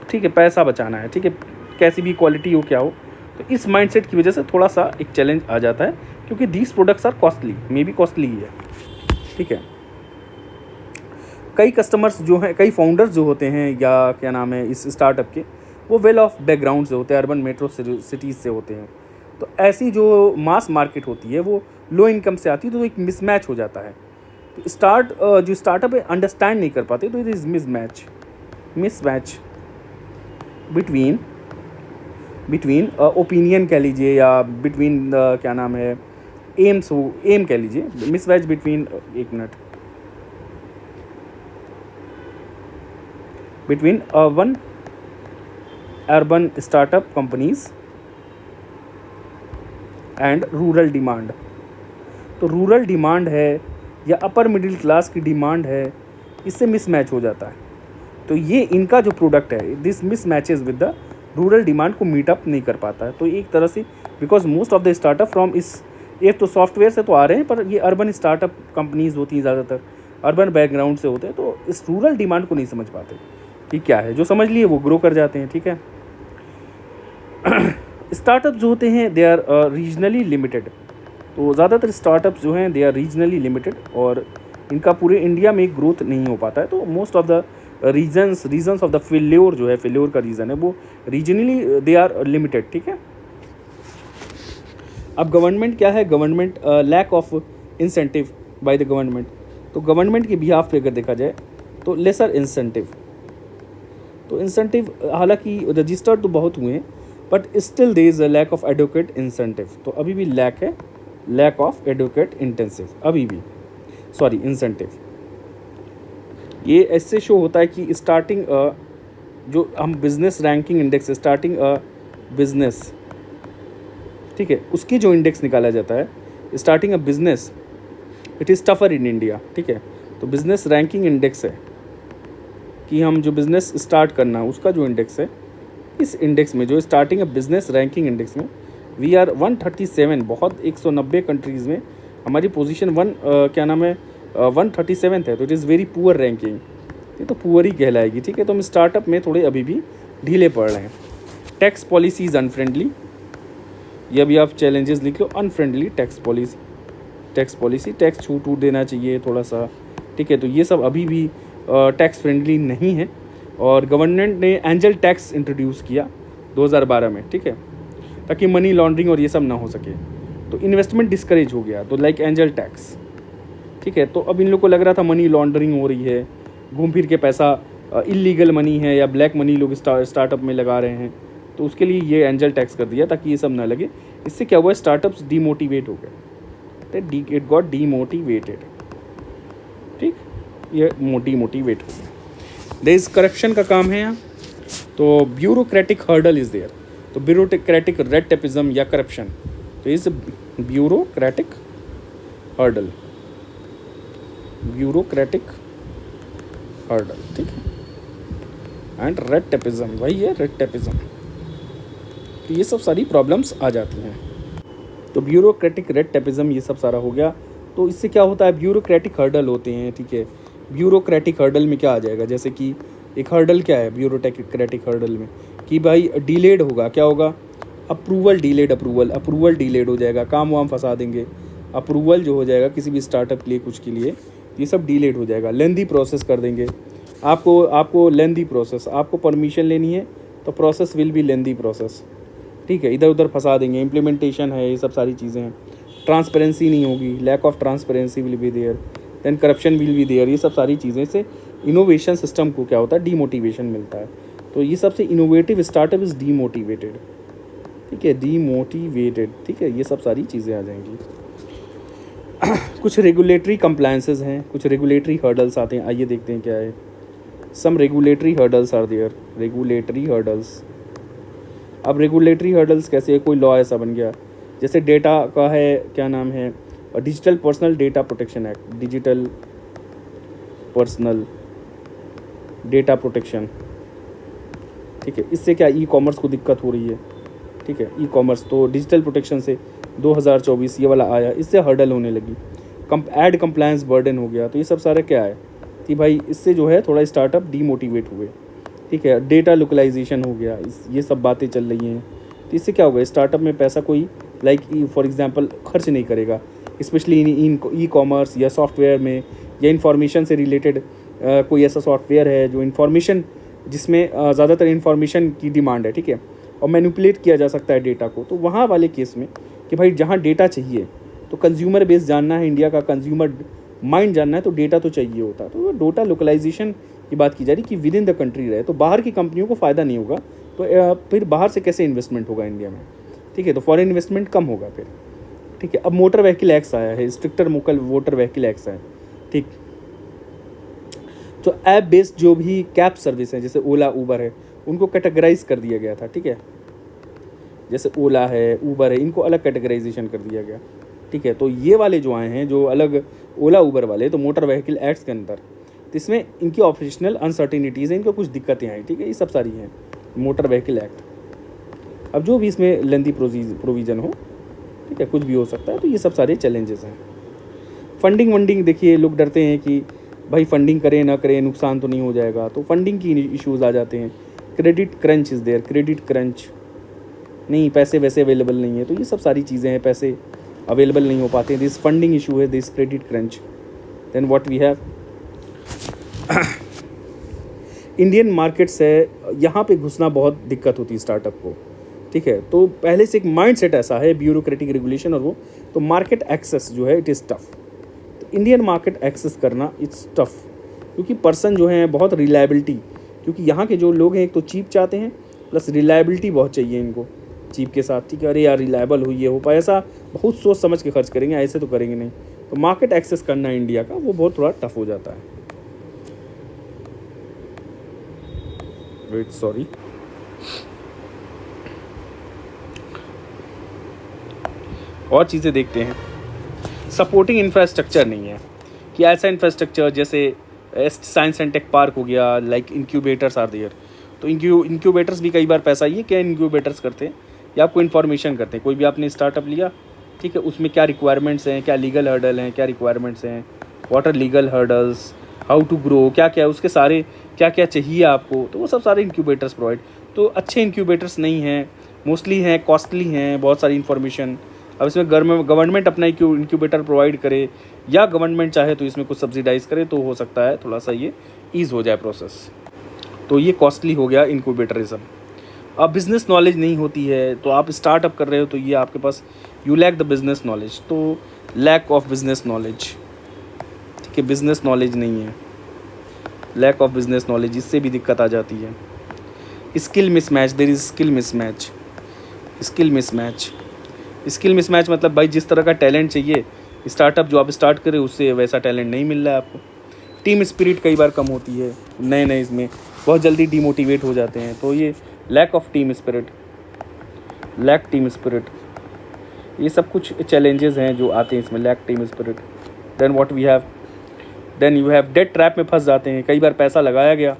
ठीक है, पैसा बचाना है, ठीक है, कैसी भी क्वालिटी हो क्या हो। तो इस माइंडसेट की वजह से थोड़ा सा एक चैलेंज आ जाता है, क्योंकि these products are costly, may be costly ही है, ठीक है। कई कस्टमर्स जो हैं, कई फाउंडर्स जो होते हैं या क्या नाम है इस स्टार्टअप के, वो वेल ऑफ बैकग्राउंड से होते हैं, अर्बन मेट्रो सिटीज़ से होते हैं। तो ऐसी जो मास मार्केट होती है वो लो इनकम से आती है, तो एक मिसमैच हो जाता है। तो जो स्टार्टअप है अंडरस्टैंड नहीं कर पाते, तो it is mismatch between opinion कह लीजिए, या बिटवीन क्या नाम है एम कह लीजिए, मिसमैच बिटवीन, एक minute, between urban startup companies and rural demand. तो रूरल डिमांड है या अपर मिडिल क्लास की डिमांड है, इससे मिसमैच हो जाता है। तो ये इनका जो प्रोडक्ट है, this mismatches with the rural demand को मीटअप नहीं कर पाता है। तो एक तरह से because most of the startup from इस, ये तो सॉफ्टवेयर से तो आ रहे हैं, पर ये अर्बन स्टार्टअप कंपनीज होती हैं, ज़्यादातर अर्बन बैकग्राउंड से होते हैं, तो इस रूरल डिमांड को नहीं समझ पाते कि क्या है। जो समझ लिए वो ग्रो कर जाते हैं, ठीक है। स्टार्टअप जो होते हैं दे आर रीजनली लिमिटेड, तो ज़्यादातर स्टार्टअप्स जो हैं दे आर रीजनली लिमिटेड, और इनका पूरे इंडिया में ग्रोथ नहीं हो पाता है। तो most of the reasons of the failure जो है, फेल्योर का रीज़न है वो रीजनली दे आर लिमिटेड, ठीक है। अब गवर्नमेंट क्या है, government lack of incentive by the government. तो गवर्नमेंट के बिहाफ पे अगर देखा जाए तो लेसर इंसेंटिव, तो इंसेंटिव हालांकि रजिस्टर्ड तो बहुत हुए हैं, but still there is a lack of adequate incentive. तो अभी भी लैक है, लैक ऑफ एडुकेट इंटेंसिव, अभी भी इंसेंटिव। ये ऐसे शो होता है कि स्टार्टिंग जो हम business ranking index, starting business, ठीक है, उसकी जो इंडेक्स निकाला जाता है, starting a business, it is tougher in India, ठीक है। तो बिजनेस रैंकिंग इंडेक्स है कि हम जो बिज़नेस स्टार्ट करना है उसका जो इंडेक्स है, इस इंडेक्स में जो starting a business ranking index में वी आर 137, बहुत 190 कंट्रीज़ में हमारी पोजीशन 137 है। तो it is very poor ranking, ये तो पुअर ही कहलाएगी, ठीक है। तो हम स्टार्टअप में थोड़े अभी भी ढीले पड़ रहे हैं। टैक्स पॉलिसीज़ अनफ्रेंडली, ये भी आप चैलेंजेस लिख लो, अनफ्रेंडली टैक्स पॉलिसी, टैक्स छूट देना चाहिए थोड़ा सा, ठीक है। तो ये सब अभी भी टैक्स फ्रेंडली नहीं है। और गवर्नमेंट ने एंजल टैक्स इंट्रोड्यूस किया 2012 में, ठीक है, ताकि मनी लॉन्ड्रिंग और ये सब ना हो सके। तो इन्वेस्टमेंट डिस्करेज हो गया, तो लाइक एंजल टैक्स, ठीक है। तो अब इन लोग को लग रहा था मनी लॉन्ड्रिंग हो रही है, घूम फिर के पैसा इलीगल मनी है या ब्लैक मनी लोग स्टार्टअप में लगा रहे हैं, तो उसके लिए ये एंजल टैक्स कर दिया ताकि ये सब ना लगे। इससे क्या हुआ, स्टार्टअप्स डीमोटिवेट हो गए, इट गॉट डीमोटिवेटेड, ठीक, ये डीमोटिवेट हो गया। देयर इज करप्शन का काम है यहाँ, तो ब्यूरोक्रेटिक हर्डल इज़ देयर। तो ब्यूरोक्रेटिक रेड टेपिज्म या करप्शन, तो is bureaucratic hurdle, bureaucratic hurdle, ठीक है, एंड रेड टेपिज्म, वही है रेड टेपिज्म। तो ये सब सारी प्रॉब्लम्स आ जाती हैं। तो ब्यूरोक्रेटिक रेड टेपिज्म ये सब सारा हो गया। तो इससे क्या होता है, ब्यूरोक्रेटिक हर्डल होते हैं, ठीक है। ब्यूरोक्रेटिक हर्डल में क्या आ जाएगा, जैसे कि एक हर्डल क्या है ब्यूरोक्रेटिक हर्डल में, कि भाई डिलेड होगा, क्या होगा, अप्रूवल डिलेड, अप्रूवल डिलेड हो जाएगा, काम वाम फंसा देंगे, अप्रूवल जो हो जाएगा किसी भी स्टार्टअप के लिए, कुछ के लिए, ये सब डिलेड हो जाएगा, लेंदी प्रोसेस कर देंगे। आपको लेंदी प्रोसेस, आपको परमिशन लेनी है तो process will be lengthy process, ठीक है, इधर उधर फंसा देंगे, इम्प्लीमेंटेशन है, ये सब सारी चीज़ें हैं। ट्रांसपेरेंसी नहीं होगी, lack of transparency will be there, then corruption will be there, ये सब सारी चीज़ें से इनोवेशन सिस्टम को क्या होता है, डीमोटिवेशन मिलता है। तो ये सबसे इनोवेटिव स्टार्टअप इज़ डीमोटिवेटेड, ठीक है, डीमोटिवेटेड, ठीक है, ये सब सारी चीज़ें आ जाएंगी। कुछ रेगुलेटरी कंप्लायंसेस हैं, कुछ रेगुलेटरी हर्डल्स आते हैं, आइए देखते हैं क्या है। Some regulatory hurdles are there, regulatory hurdles. अब रेगुलेटरी हर्डल्स कैसे है, कोई लॉ ऐसा बन गया, जैसे डेटा का है, क्या नाम है, digital personal data protection act, digital personal data protection, ठीक है। इससे क्या ई कॉमर्स को दिक्कत हो रही है, ठीक है, ई कॉमर्स, तो डिजिटल प्रोटेक्शन से 2024 ये वाला आया, इससे हर्डल होने लगी। एड कंप्लायंस बर्डन हो गया। तो ये सब सारा क्या है कि भाई इससे जो है थोड़ा स्टार्टअप डीमोटिवेट हुए, ठीक है। डेटा लोकलाइजेशन हो गया, ये सब बातें चल रही हैं। तो इससे क्या होगा, स्टार्टअप में पैसा कोई लाइक फॉर एग्जांपल खर्च नहीं करेगा, स्पेशली इन ई कॉमर्स या सॉफ्टवेयर में, या इंफॉर्मेशन से रिलेटेड कोई ऐसा सॉफ्टवेयर है जो इन्फॉर्मेशन, जिसमें ज़्यादातर इन्फॉर्मेशन की डिमांड है, ठीक है, और मैनिपुलेट किया जा सकता है डेटा को। तो वहाँ वाले केस में कि भाई जहाँ डेटा चाहिए, तो कंज्यूमर बेस जानना है, इंडिया का कंज्यूमर माइंड जानना है, तो डेटा तो चाहिए होता है। तो डेटा लोकलाइजेशन की बात की जा रही कि विद इन द कंट्री रहे, तो बाहर की कंपनियों को फ़ायदा नहीं होगा, तो फिर बाहर से कैसे इन्वेस्टमेंट होगा इंडिया में, ठीक है, तो फॉरेन इन्वेस्टमेंट कम होगा फिर, ठीक है। अब मोटर व्हीकल एक्ट आया है, स्ट्रिक्टर मोटर व्हीकल एक्ट है, ठीक। तो ऐप बेस्ड जो भी कैब सर्विस है, जैसे ओला उबर है, उनको कैटेगराइज कर दिया गया था, ठीक है, जैसे ओला है, उबर है, इनको अलग कैटेगराइजेशन कर दिया गया, ठीक है। तो ये वाले जो आए हैं, जो अलग ओला उबर वाले, तो मोटर व्हीकल एक्ट्स के अंदर, तो इसमें इनकी ऑपरेशनल अनसर्टिनिटीज़ हैं, इनको कुछ दिक्कतें आई, ठीक है, ये सब सारी हैं मोटर व्हीकल एक्ट। अब जो भी इसमें लेंदी प्रोविज़न हो, ठीक है, कुछ भी हो सकता है, तो ये सब सारे चैलेंजेस हैं। फंडिंग देखिए, लोग डरते हैं कि भाई फंडिंग करें ना करें, नुकसान तो नहीं हो जाएगा, तो फंडिंग की इश्यूज़ आ जाते हैं। Credit crunch is there, credit crunch, नहीं पैसे वैसे अवेलेबल नहीं है, तो ये सब सारी चीज़ें हैं, पैसे अवेलेबल नहीं हो पाते, दिस फंडिंग इशू है, this credit crunch. Then what we have, Indian markets है, यहाँ पे घुसना बहुत दिक्कत होती है स्टार्टअप को, ठीक है। तो पहले से एक माइंड सेट ऐसा है, ब्यूरोक्रेटिक रेगुलेशन और वो, तो मार्केट एक्सेस जो है इट इज़ टफ। तो इंडियन मार्केट एक्सेस करना इट्स टफ, क्योंकि पर्सन जो है बहुत रिलायबिलिटी, क्योंकि यहाँ के जो लोग हैं एक तो चीप चाहते हैं, प्लस रिलायबिलिटी बहुत चाहिए इनको चीप के साथ, ठीक है। अरे यार रिलायबल हुई है, हो पैसा बहुत सोच समझ के खर्च करेंगे, ऐसे तो करेंगे नहीं। तो मार्केट एक्सेस करना इंडिया का वो बहुत थोड़ा टफ हो जाता है। वेट सॉरी, और चीज़ें देखते हैं। सपोर्टिंग इंफ्रास्ट्रक्चर नहीं है, कि ऐसा इंफ्रास्ट्रक्चर जैसे साइंस एंड टेक पार्क हो गया, लाइक इंक्यूबेटर्स आर देयर। तो इंक्यूबेटर्स भी कई बार पैसा, ये क्या इंक्यूबेटर्स करते हैं, या आपको इन्फॉर्मेशन करते हैं, कोई भी आपने स्टार्टअप लिया, ठीक है, उसमें क्या रिक्वायरमेंट्स हैं, क्या लीगल हर्डल हैं, क्या रिक्वायरमेंट्स हैं, what are legal hurdles, how to grow, क्या क्या उसके सारे क्या क्या चाहिए आपको, तो वो सब सारे इंक्यूबेटर्स प्रोवाइड। तो अच्छे इंक्यूबेटर्स नहीं हैं, मोस्टली हैं कॉस्टली हैं, बहुत सारी इन्फॉर्मेशन। अब इसमें गवर्नमेंट अपना इंक्यूबेटर प्रोवाइड करे, या गवर्नमेंट चाहे तो इसमें कुछ सब्सिडाइज़ करे, तो हो सकता है थोड़ा सा ये ईज़ हो जाए प्रोसेस। तो ये कॉस्टली हो गया इंक्यूबेटरिज्म। अब बिज़नेस नॉलेज नहीं होती है, तो आप स्टार्टअप कर रहे हो, तो ये आपके पास you lack the business knowledge, तो लैक ऑफ बिज़नेस नॉलेज, ठीक है, बिज़नेस नॉलेज नहीं है, लैक ऑफ बिज़नेस नॉलेज, इससे भी दिक्कत आ जाती है। Skill mismatch, there is skill mismatch, skill mismatch, skill mismatch मतलब भाई जिस तरह का टैलेंट चाहिए स्टार्टअप जो आप स्टार्ट करें, उससे वैसा टैलेंट नहीं मिल रहा है आपको। टीम स्पिरिट कई बार कम होती है, नए इसमें बहुत जल्दी डिमोटिवेट हो जाते हैं, तो ये lack of team spirit, lack team spirit, ये सब कुछ चैलेंजेस हैं जो आते हैं इसमें, lack team spirit. Then what we have, then you have debt trap में फंस जाते हैं, कई बार पैसा लगाया गया,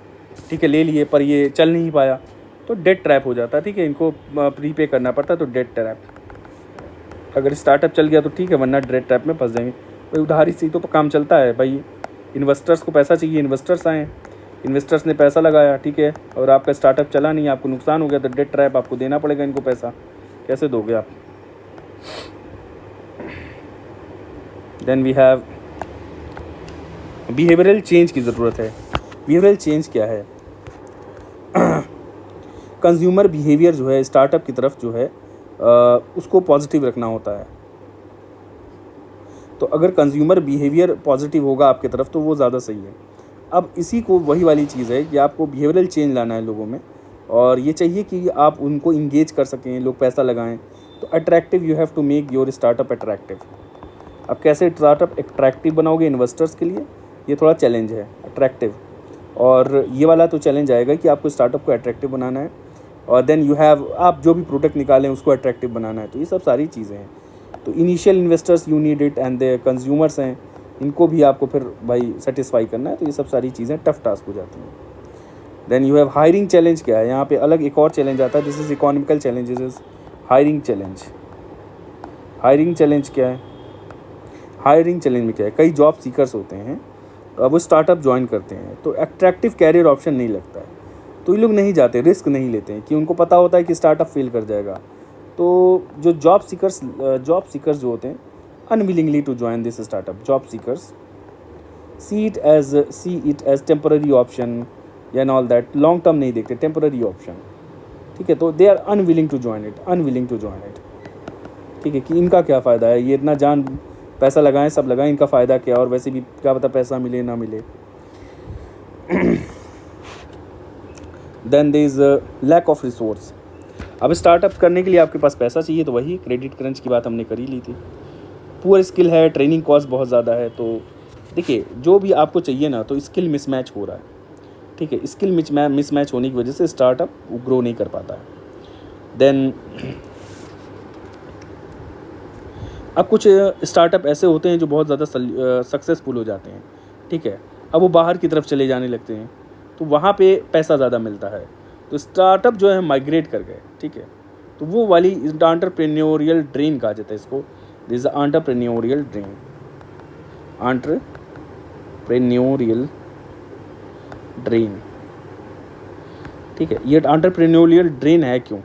ठीक है, ले लिए पर ये चल नहीं पाया तो डेट ट्रैप हो जाता है, ठीक है, इनको प्रीपे करना पड़ता है, तो डेट ट्रैप। अगर स्टार्टअप चल गया तो ठीक है, वरना डेट ट्रैप में फंस जाएंगे। भाई उधारी से ही तो काम चलता है भाई, इन्वेस्टर्स को पैसा चाहिए, इन्वेस्टर्स आए, इन्वेस्टर्स ने पैसा लगाया, ठीक है, और आपका स्टार्टअप चला नहीं, आपको नुकसान हो गया, तो डेट ट्रैप, आपको देना पड़ेगा इनको पैसा, कैसे दोगे आप। Then we have behavioural change की ज़रूरत है। बिहेवियरल चेंज क्या है? कंज्यूमर बिहेवियर जो है स्टार्टअप की तरफ जो है उसको पॉजिटिव रखना होता है। तो अगर कंज्यूमर बिहेवियर पॉजिटिव होगा आपकी तरफ तो वो ज़्यादा सही है। अब इसी को वही वाली चीज़ है कि आपको बिहेवियरल चेंज लाना है लोगों में, और ये चाहिए कि आप उनको इंगेज कर सकें, लोग पैसा लगाएं। तो attractive, you have to make your startup attractive. अब कैसे स्टार्टअप अट्रैक्टिव बनाओगे इन्वेस्टर्स के लिए, ये थोड़ा चैलेंज है अट्रैक्टिव, और ये वाला तो चैलेंज आएगा कि आपको स्टार्टअप को अट्रैक्टिव बनाना है, और देन यू हैव, आप जो भी प्रोडक्ट निकालें उसको अट्रैक्टिव बनाना है। तो ये सब सारी चीज़ें हैं। तो initial investors you need it, and the consumers हैं, इनको भी आपको फिर भाई सेटिस्फाई करना है। तो ये सब सारी चीज़ें टफ टास्क हो जाती हैं। Then you have hiring challenge. क्या है यहाँ पे अलग एक और चैलेंज आता है, this is economical challenge, this is hiring challenge. Hiring challenge क्या है? हायरिंग चैलेंज में क्या है, कई जॉब सीकर्स होते हैं, वो स्टार्टअप ज्वाइन करते हैं, तो अट्रैक्टिव कैरियर ऑप्शन नहीं लगता है, तो ये लोग नहीं जाते, रिस्क नहीं लेते हैं कि उनको पता होता है कि स्टार्टअप फेल कर जाएगा। तो जो जॉब सीकर्स जो होते हैं, unwillingly to join this startup, job seekers see it as temporary option या and all that, long term नहीं देखते, टेम्पररी ऑप्शन, ठीक है। तो they are unwilling to join it, ठीक है, कि इनका क्या फ़ायदा है, ये इतना जान पैसा लगाएं, सब लगाएं, इनका फ़ायदा क्या, और वैसे भी क्या पता पैसा मिले ना मिले। Then there is lack of resource. अब स्टार्टअप करने के लिए आपके पास पैसा चाहिए, तो वही क्रेडिट क्रंच की बात हमने कर ही ली थी। पुअर स्किल है, ट्रेनिंग कॉस्ट बहुत ज़्यादा है। तो देखिए, जो भी आपको चाहिए ना, तो स्किल मिसमैच हो रहा है, ठीक है। स्किल मिसमैच होने की वजह से स्टार्टअप ग्रो नहीं कर पाता है। देन अब कुछ स्टार्टअप ऐसे होते हैं जो बहुत ज़्यादा सक्सेसफुल हो जाते हैं, ठीक है। अब वो बाहर की तरफ चले जाने लगते हैं, तो वहाँ पे पैसा ज़्यादा मिलता है, तो स्टार्टअप जो है माइग्रेट कर गए, ठीक है। तो वो वाली एंटरप्रेन्योरियल ड्रेन कहा जाता है इसको, दिस इज एंटरप्रेन्योरियल ड्रेन, ठीक है। ये एंटरप्रेन्योरियल ड्रेन है क्यों?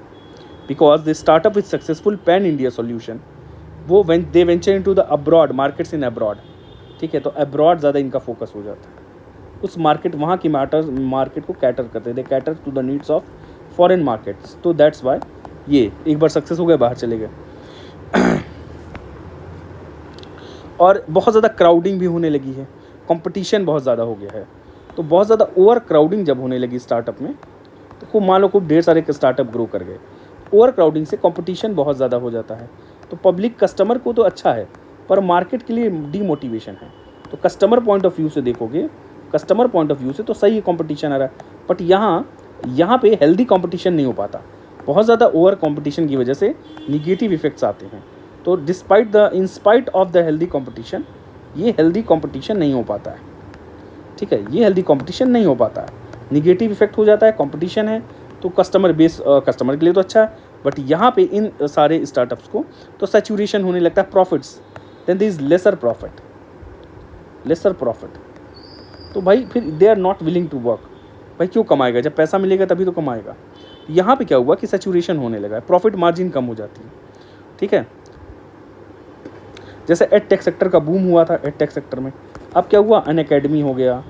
Because the startup is successful pan India solution, वो they venture into the abroad markets in abroad, ठीक है। तो अब्रॉड ज़्यादा इनका फोकस हो जाता है, उस मार्केट, वहाँ की मार्केट को कैटर करते हैं, they cater to the needs of foreign markets. तो दैट्स वाई ये एक बार सक्सेस हो गए, बाहर चले गए। और बहुत ज़्यादा क्राउडिंग भी होने लगी है, कंपटीशन बहुत ज़्यादा हो गया है। तो बहुत ज़्यादा ओवर क्राउडिंग जब होने लगी स्टार्टअप में, तो खूब मान लो खूब ढेर सारे स्टार्टअप ग्रो कर गए। ओवर क्राउडिंग से कंपटीशन बहुत ज़्यादा हो जाता है, तो पब्लिक कस्टमर को तो अच्छा है, पर मार्केट के लिए डीमोटिवेशन है। तो कस्टमर पॉइंट ऑफ व्यू से देखोगे, कस्टमर पॉइंट ऑफ व्यू से तो सही कंपटीशन आ रहा है, बट यहाँ पे हेल्दी कंपटीशन नहीं हो पाता। बहुत ज़्यादा ओवर कंपटीशन की वजह से निगेटिव इफेक्ट्स आते हैं। तो in spite of the healthy competition, ये हेल्दी कंपटीशन नहीं हो पाता है, ठीक है। ये हेल्दी कंपटीशन नहीं हो पाता है, निगेटिव इफेक्ट हो जाता है। कंपटीशन है तो कस्टमर बेस, कस्टमर के लिए तो अच्छा है, बट यहाँ पे इन सारे स्टार्टअप्स को तो सैचुरेशन होने लगता है profits, then there is lesser profit. तो भाई फिर they are not willing to work. भाई क्यों कमाएगा, जब पैसा मिलेगा तभी तो कमाएगा। यहाँ पे क्या हुआ कि सैचुरेशन होने लगा है, प्रॉफिट मार्जिन कम हो जाती है, ठीक है। जैसे एड टेक सेक्टर का बूम हुआ था, एड टेक सेक्टर में अब क्या हुआ, अनअकैडमी हो गया,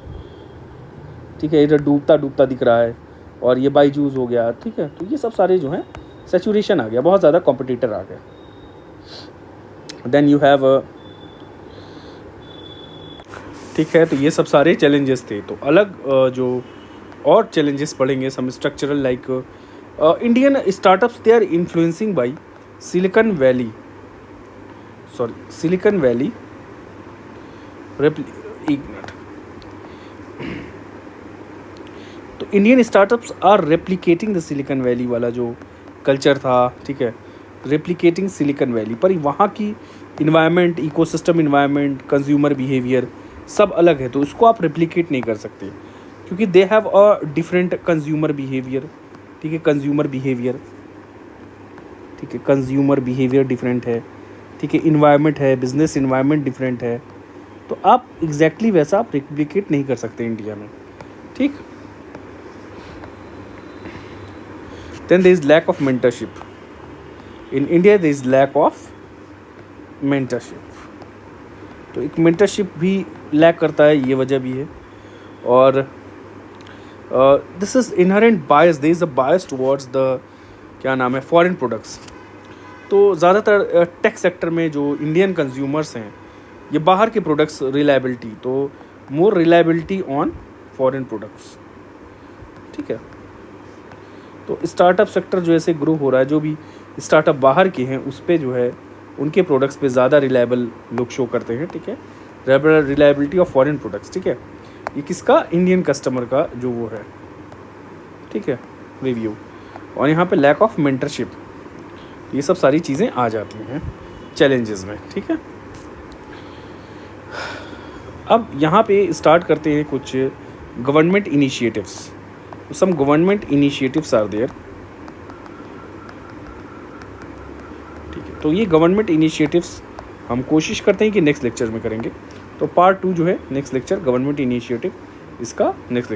ठीक है, इधर डूबता दिख रहा है, और ये बाईजूस हो गया, ठीक है। तो ये सब सारे जो हैं सैचुरेशन आ गया, बहुत ज़्यादा कॉम्पिटिटर आ गए। देन यू हैव, ठीक है। तो ये सब सारे चैलेंजेस थे। तो अलग जो और चैलेंजेस पढ़ेंगे, some structural, like Indian startups they are influencing by Silicon Valley एक मिनट। तो Indian startups are replicating the Silicon Valley वाला जो कल्चर था, ठीक है, रेप्लिकेटिंग सिलिकॉन वैली, पर वहाँ की environment, ecosystem environment, consumer behaviour, सब अलग है, तो उसको आप रेप्लिकेट नहीं कर सकते क्योंकि they have a different consumer behaviour. ठीक है, कंज्यूमर बिहेवियर, ठीक है, कंज्यूमर बिहेवियर डिफरेंट है। ठीक है, इन्वायरमेंट है, बिजनेस इन्वायरमेंट डिफरेंट है, तो आप एग्जैक्टली वैसा आप रेप्लिकेट नहीं कर सकते इंडिया में। ठीक, then there is lack of mentorship in India, there is lack of mentorship. तो एक मेंटरशिप भी लैक करता है, ये वजह भी है। और this is inherent bias, there is a bias towards the क्या नाम है फॉरेन प्रोडक्ट्स। तो ज़्यादातर टेक सेक्टर में जो इंडियन कंज्यूमर्स हैं ये बाहर के प्रोडक्ट्स रिलायबिलिटी, तो मोर रिलायबिलिटी ऑन फॉरेन प्रोडक्ट्स। ठीक है, तो स्टार्टअप सेक्टर जो ऐसे ग्रो हो रहा है, जो भी स्टार्टअप बाहर के हैं उस पर जो है उनके प्रोडक्ट्स पे ज़्यादा रिलायबल लोग शो करते हैं। ठीक है, रिलायबिलिटी ऑफ फॉरेन प्रोडक्ट्स। ठीक है, ये किसका, इंडियन कस्टमर का जो वो है। ठीक है, रिव्यू। और यहाँ पे लैक ऑफ मेंटरशिप, ये सब सारी चीज़ें आ जाती हैं चैलेंजेस में। ठीक है, अब यहाँ पे स्टार्ट करते हैं कुछ government initiatives. Some government initiatives are there. ठीक है, तो ये गवर्नमेंट इनिशिएटिव्स हम कोशिश करते हैं कि नेक्स्ट लेक्चर में करेंगे। तो पार्ट 2 जो है नेक्स्ट लेक्चर गवर्नमेंट इनिशिएटिव, इसका नेक्स्ट